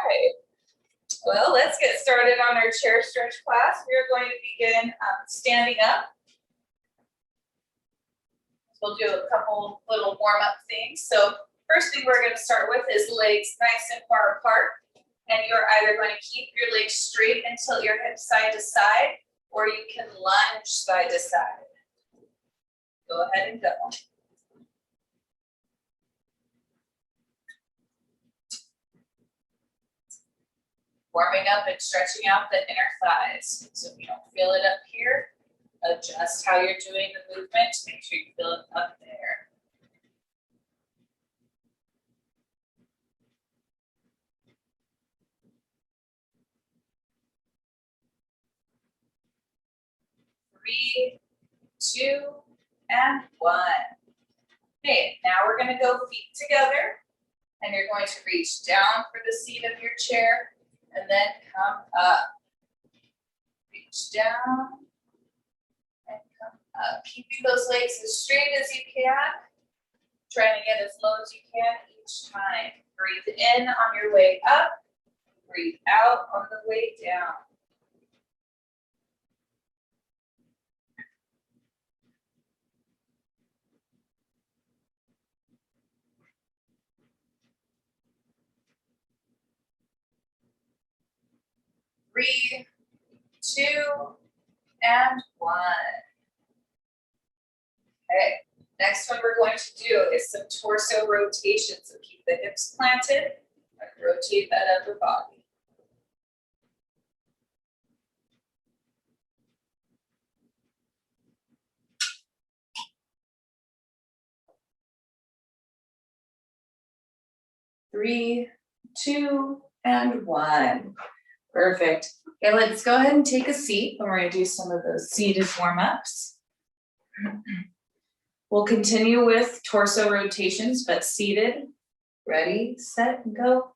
right. Well, let's get started on our chair stretch class. We are going to begin standing up. We'll do a couple little warm-up things. So first thing we're going to start with is legs nice and far apart. And you're either going to keep your legs straight and tilt your hips side to side, or you can lunge side to side. Go ahead and go. Warming up and stretching out the inner thighs. So if you don't feel it up here, adjust how you're doing the movement to make sure you feel it up there. Three, two, and one. Okay, now we're going to go feet together, and you're going to reach down for the seat of your chair, and then come up. Reach down, and come up. Keeping those legs as straight as you can. Trying to get as low as you can each time. Breathe in on your way up. Breathe out on the way down. Three, two, and one. Okay, next one we're going to do is some torso rotation. So keep the hips planted and rotate that upper body. Three, two, and one. Perfect. Okay, let's go ahead and take a seat, and we're going to do some of those seated warm-ups. We'll continue with torso rotations, but seated. Ready, set, and go.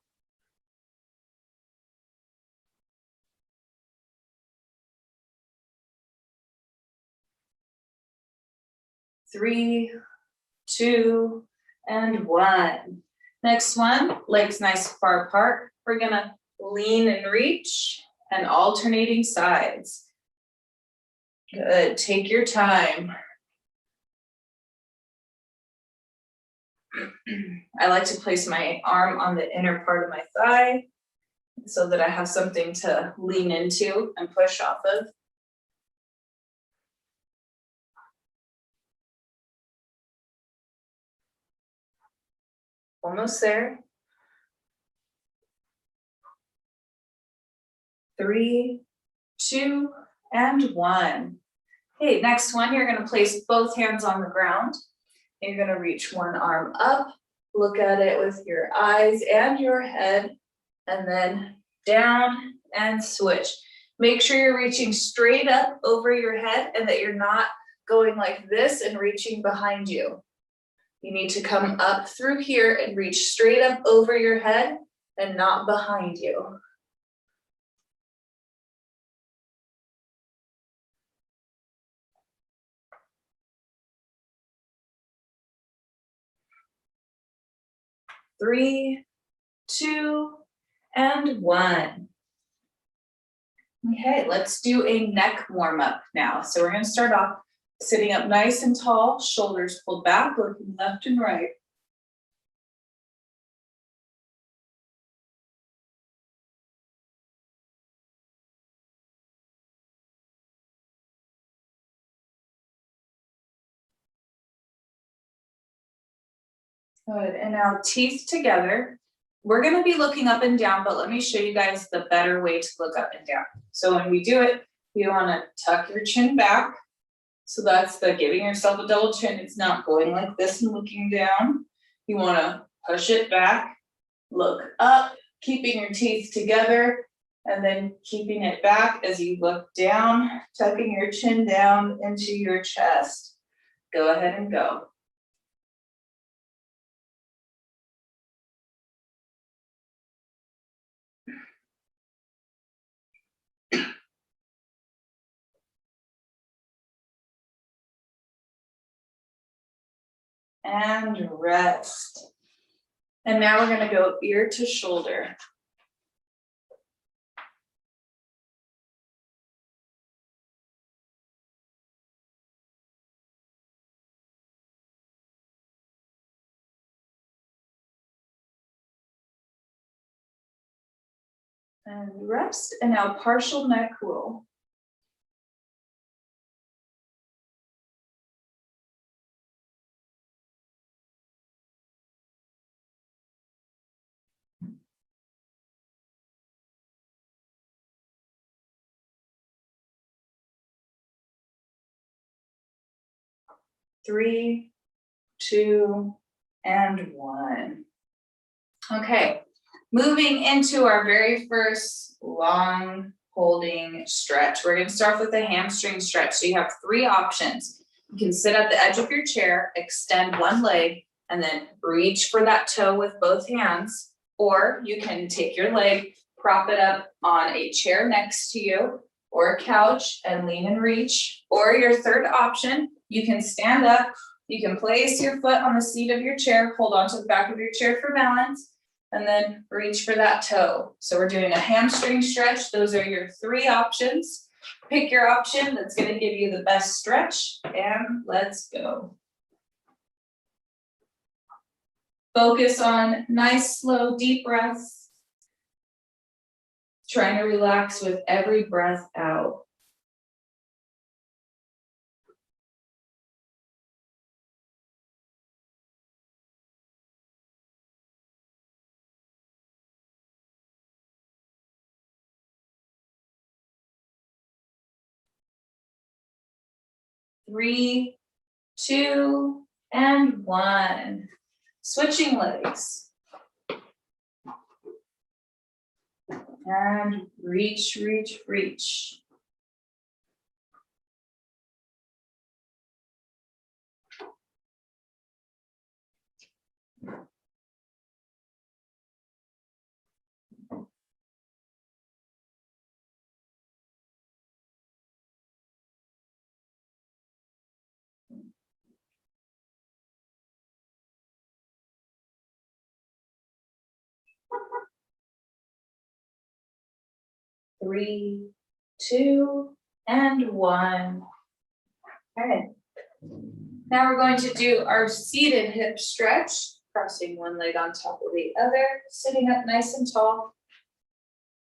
Three, two, and one. Next one, legs nice far apart. We're gonna lean and reach and alternating sides. Good, take your time. I like to place my arm on the inner part of my thigh so that I have something to lean into and push off of. Almost there. Three, two, and one. Okay, next one, you're gonna place both hands on the ground. You're gonna reach one arm up, look at it with your eyes and your head, and then down and switch. Make sure you're reaching straight up over your head and that you're not going like this and reaching behind you. You need to come up through here and reach straight up over your head and not behind you. Three, two, and one. Okay, let's do a neck warm up now. So we're going to start off sitting up nice and tall, shoulders pulled back, looking left and right. Good, and now teeth together. We're going to be looking up and down, but let me show you guys the better way to look up and down. So when we do it, you want to tuck your chin back. So that's the giving yourself a double chin. It's not going like this and looking down. You want to push it back, look up, keeping your teeth together, and then keeping it back as you look down, tucking your chin down into your chest. Go ahead and go. And rest. And now we're going to go ear to shoulder. And rest, and now partial neck roll. Three, two, and one. Okay, moving into our very first long holding stretch. We're gonna start with the hamstring stretch. So you have three options. You can sit at the edge of your chair, extend one leg, and then reach for that toe with both hands. Or you can take your leg, prop it up on a chair next to you or a couch and lean and reach. Or your third option, you can stand up, you can place your foot on the seat of your chair, hold on to the back of your chair for balance, and then reach for that toe. So we're doing a hamstring stretch. Those are your three options. Pick your option that's going to give you the best stretch, and let's go. Focus on nice, slow, deep breaths. Trying to relax with every breath out. Three, two, and one. Switching legs. And reach, reach, reach. Three, two, and one. Okay. Now we're going to do our seated hip stretch, crossing one leg on top of the other, sitting up nice and tall,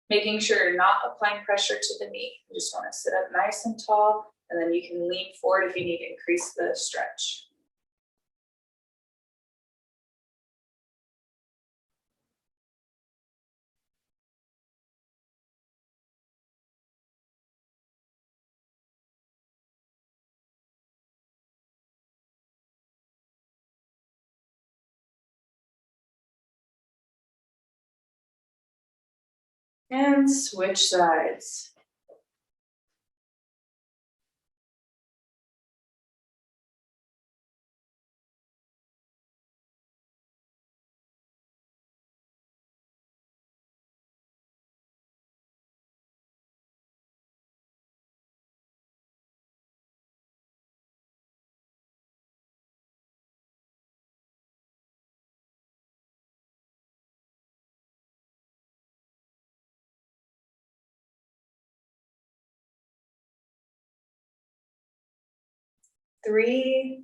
making sure you're not applying pressure to the knee. You just want to sit up nice and tall, and then you can lean forward if you need to increase the stretch. And switch sides. Three,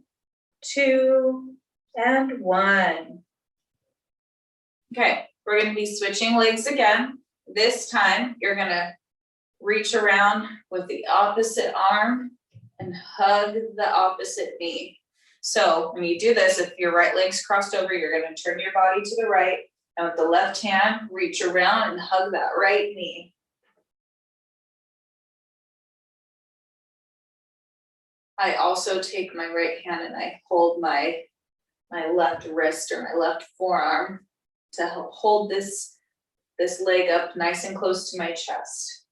two, and one. Okay, we're going to be switching legs again. This time, you're going to reach around with the opposite arm and hug the opposite knee. So when you do this, if your right leg's crossed over, you're going to turn your body to the right, and with the left hand, reach around and hug that right knee. I also take my right hand and I hold my left wrist or my left forearm to help hold this leg up nice and close to my chest.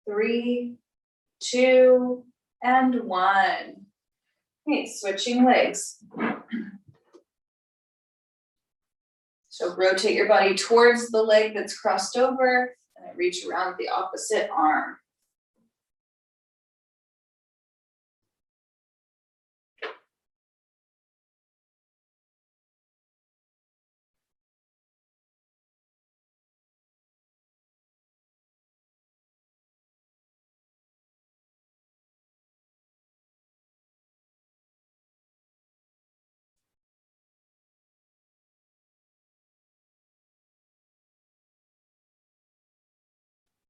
Three, two, and one. Okay, switching legs. So rotate your body towards the leg that's crossed over and then reach around the opposite arm.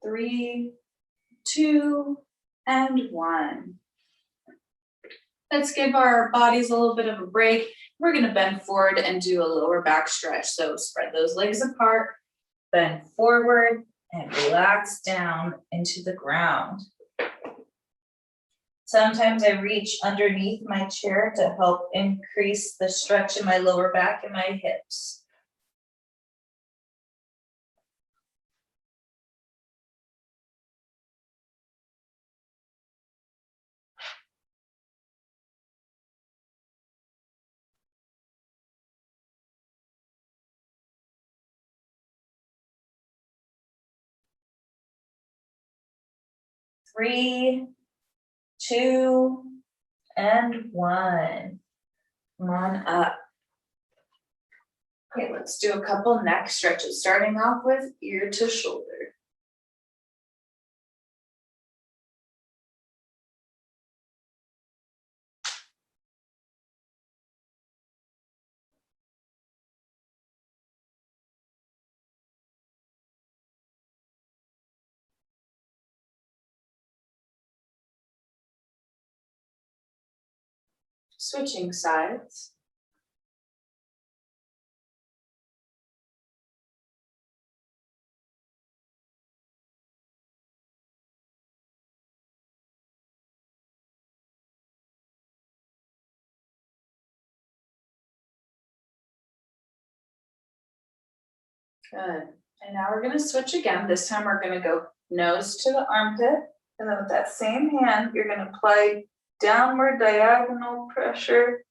3, 2, and 1. Let's give our bodies a little bit of a break. We're gonna bend forward and do a lower back stretch. So spread those legs apart, bend forward, and relax down into the ground. Sometimes I reach underneath my chair to help increase the stretch in my lower back and my hips. Three, 2, and 1. Come on up. Okay, let's do a couple neck stretches, starting off with ear to shoulder. Switching sides. Good. And now we're gonna switch again. This time we're gonna go nose to the armpit. And then with that same hand, you're gonna apply downward diagonal pressure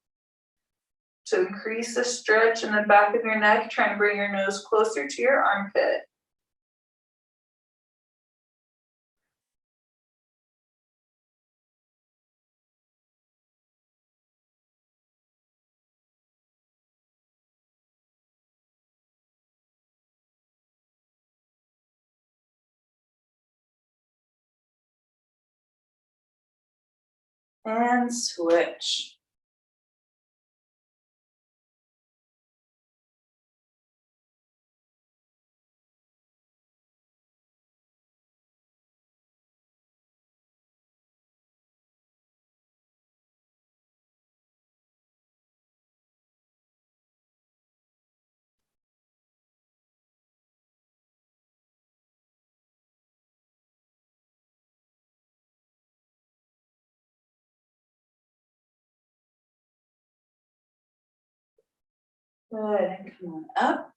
to increase the stretch in the back of your neck, trying to bring your nose closer to your armpit. And switch. Good, and come on up.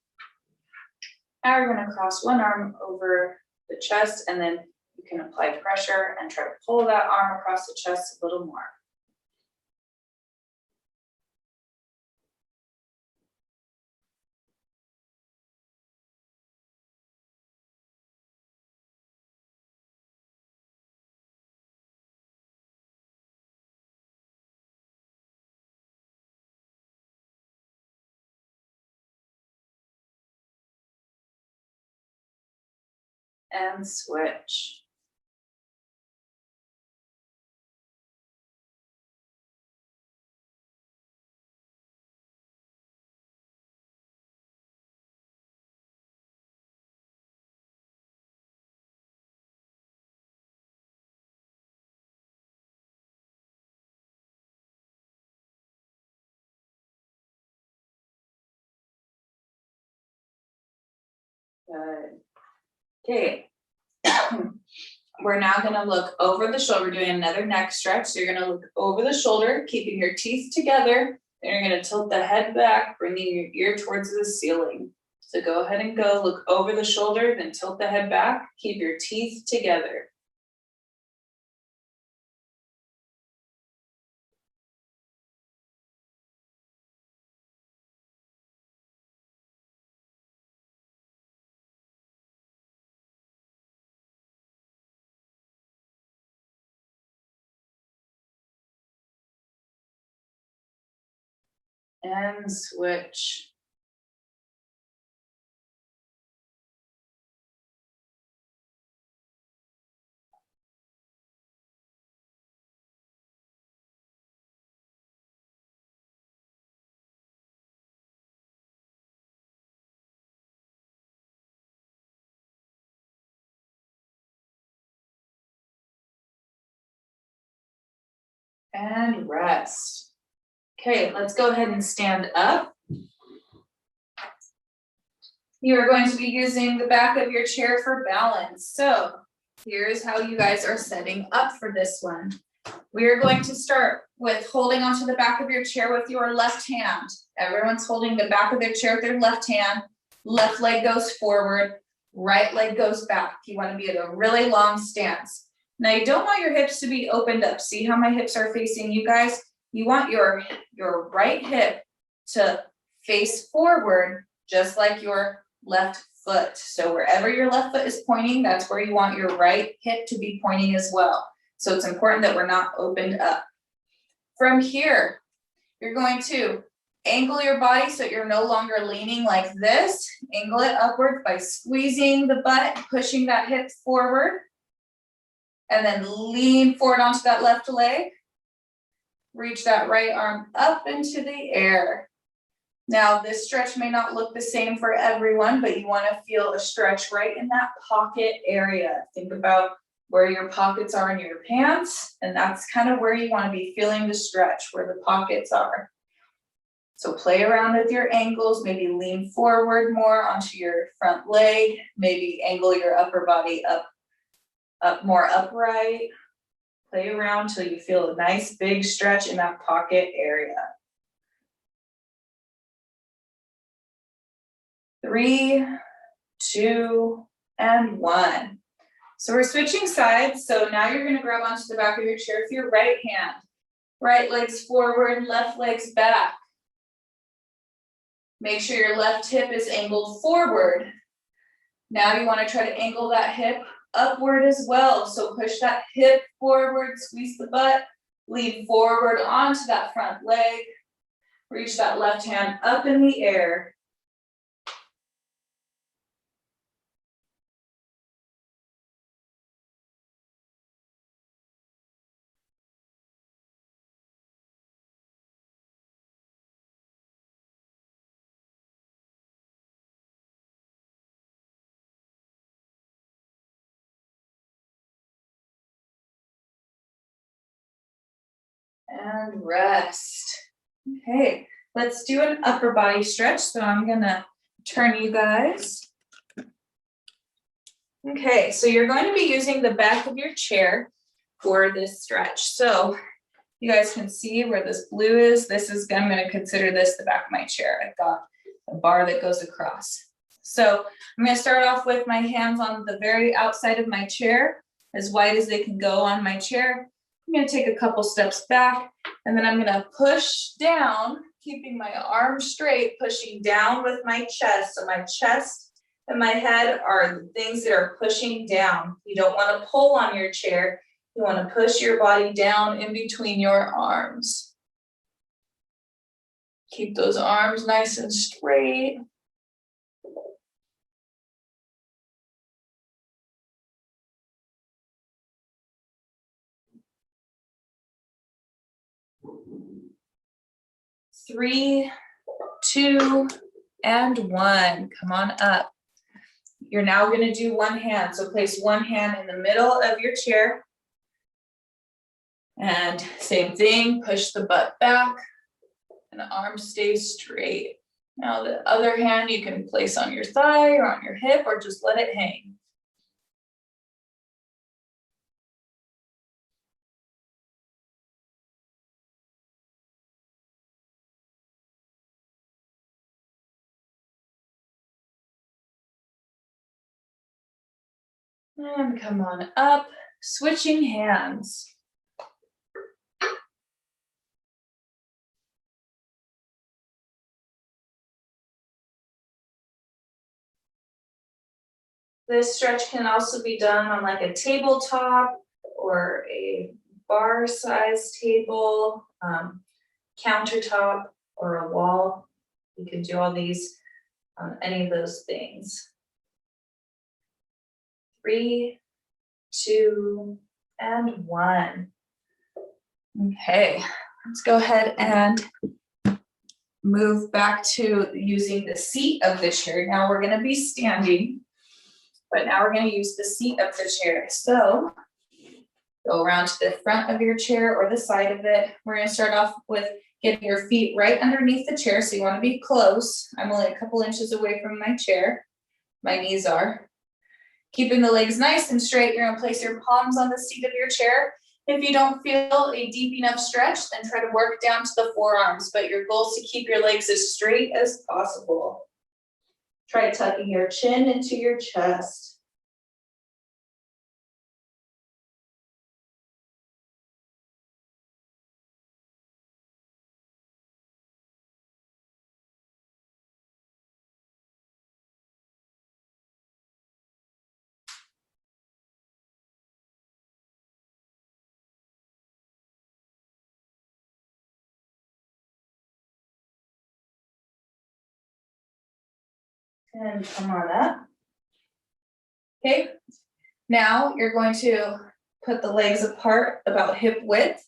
Now we're gonna cross one arm over the chest, and then you can apply pressure and try to pull that arm across the chest a little more. And switch. Good. Okay. We're now gonna look over the shoulder, doing another neck stretch. So you're gonna look over the shoulder, keeping your teeth together. Then you're gonna tilt the head back, bringing your ear towards the ceiling. So go ahead and go look over the shoulder, then tilt the head back, keep your teeth together. And switch. and rest. Okay, let's go ahead and stand up. You are going to be using the back of your chair for balance. So here's how you guys are setting up for this one. We are going to start with holding onto the back of your chair with your left hand. Everyone's holding the back of their chair with their left hand. Left leg goes forward, right leg goes back. You want to be at a really long stance. Now you don't want your hips to be opened up. See how my hips are facing you guys? You want your right hip to face forward, just like your left foot. So wherever your left foot is pointing, that's where you want your right hip to be pointing as well. So it's important that we're not opened up. From here, you're going to angle your body so you're no longer leaning like this. Angle it upwards by squeezing the butt, pushing that hip forward. And then lean forward onto that left leg. Reach that right arm up into the air. Now, this stretch may not look the same for everyone, but you want to feel a stretch right in that pocket area. Think about where your pockets are in your pants, and that's kind of where you want to be feeling the stretch, where the pockets are. So play around with your ankles, maybe lean forward more onto your front leg, maybe angle your upper body up more upright. Play around till you feel a nice big stretch in that pocket area. 3, 2, and 1. So we're switching sides. So now you're going to grab onto the back of your chair with your right hand. Right leg's forward, left leg's back. Make sure your left hip is angled forward. Now you want to try to angle that hip upward as well. So push that hip forward, squeeze the butt, lean forward onto that front leg. Reach that left hand up in the air. And rest. Okay, let's do an upper body stretch. So I'm gonna turn you guys. Okay, so you're going to be using the back of your chair for this stretch. So you guys can see where this blue is. I'm gonna consider this the back of my chair. I've got a bar that goes across. So I'm gonna start off with my hands on the very outside of my chair, as wide as they can go on my chair. I'm gonna take a couple steps back, and then I'm gonna push down, keeping my arms straight, pushing down with my chest. So my chest and my head are the things that are pushing down. You don't wanna pull on your chair. You wanna push your body down in between your arms. Keep those arms nice and straight. Three, 2, and 1. Come on up. You're now going to do one hand. So place one hand in the middle of your chair. And same thing, push the butt back and the arm stays straight. Now the other hand you can place on your thigh or on your hip or just let it hang. And come on up, switching hands. This stretch can also be done on like a tabletop or a bar size table, countertop, or a wall. You can do all these on any of those things. 3, 2, and 1. Okay, let's go ahead and move back to using the seat of the chair. Now we're going to be standing, but now we're going to use the seat of the chair. So Go around to the front of your chair or the side of it. We're gonna start off with getting your feet right underneath the chair, so you wanna be close. I'm only a couple inches away from my chair. My knees are. Keeping the legs nice and straight, you're gonna place your palms on the seat of your chair. If you don't feel a deep enough stretch, then try to work down to the forearms, but your goal is to keep your legs as straight as possible. Try tucking your chin into your chest. And come on up. Okay, now you're going to put the legs apart about hip width,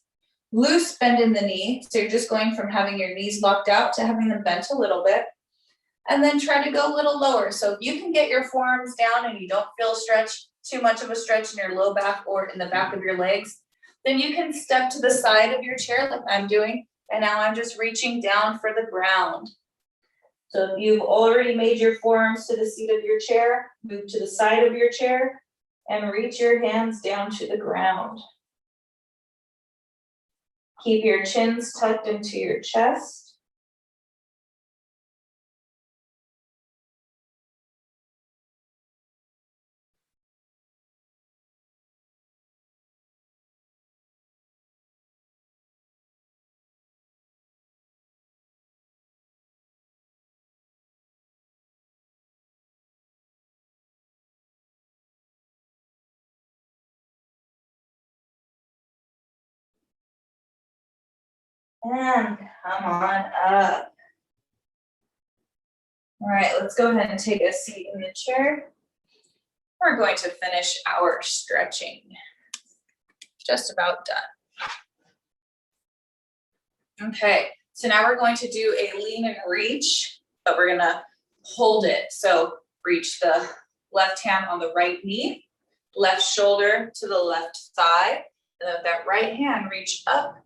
loose bend in the knee. So you're just going from having your knees locked out to having them bent a little bit. And then try to go a little lower. So if you can get your forearms down and you don't feel too much of a stretch in your low back or in the back of your legs, then you can step to the side of your chair like I'm doing. And now I'm just reaching down for the ground. So if you've already made your forearms to the seat of your chair, move to the side of your chair and reach your hands down to the ground. Keep your chins tucked into your chest. And come on up. All right, let's go ahead and take a seat in the chair. We're going to finish our stretching. Just about done. Okay, so now we're going to do a lean and reach, but we're gonna hold it. So reach the left hand on the right knee, left shoulder to the left thigh, and then that right hand reach up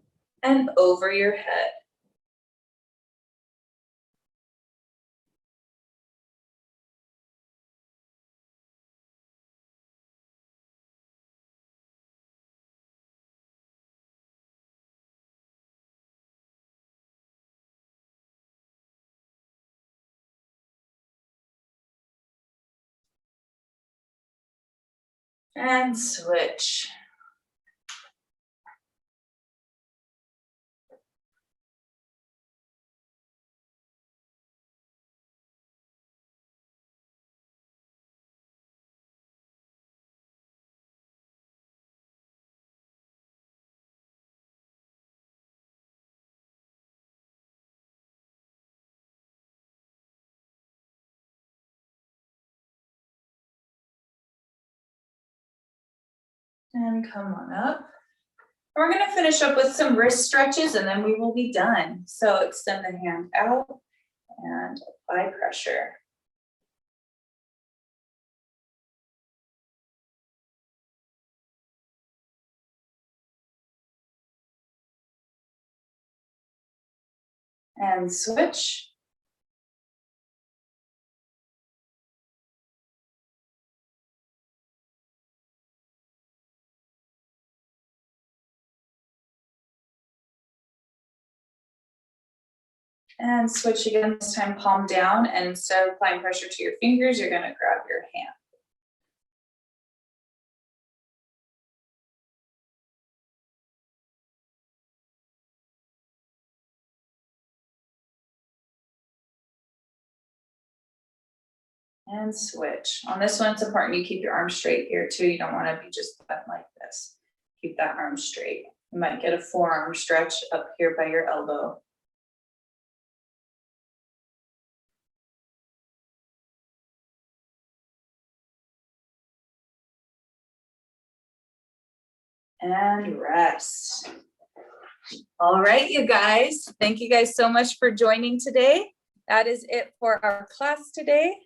and over your head. And switch. And come on up. We're gonna finish up with some wrist stretches and then we will be done. So extend the hand out and apply pressure. And switch. And switch again, this time palm down, and instead of applying pressure to your fingers, you're gonna grab your hand. And switch. On this one, it's important you keep your arms straight here too. You don't wanna be just bent like this. Keep that arm straight. You might get a forearm stretch up here by your elbow. And rest. All right, you guys. Thank you guys so much for joining today. That is it for our class today.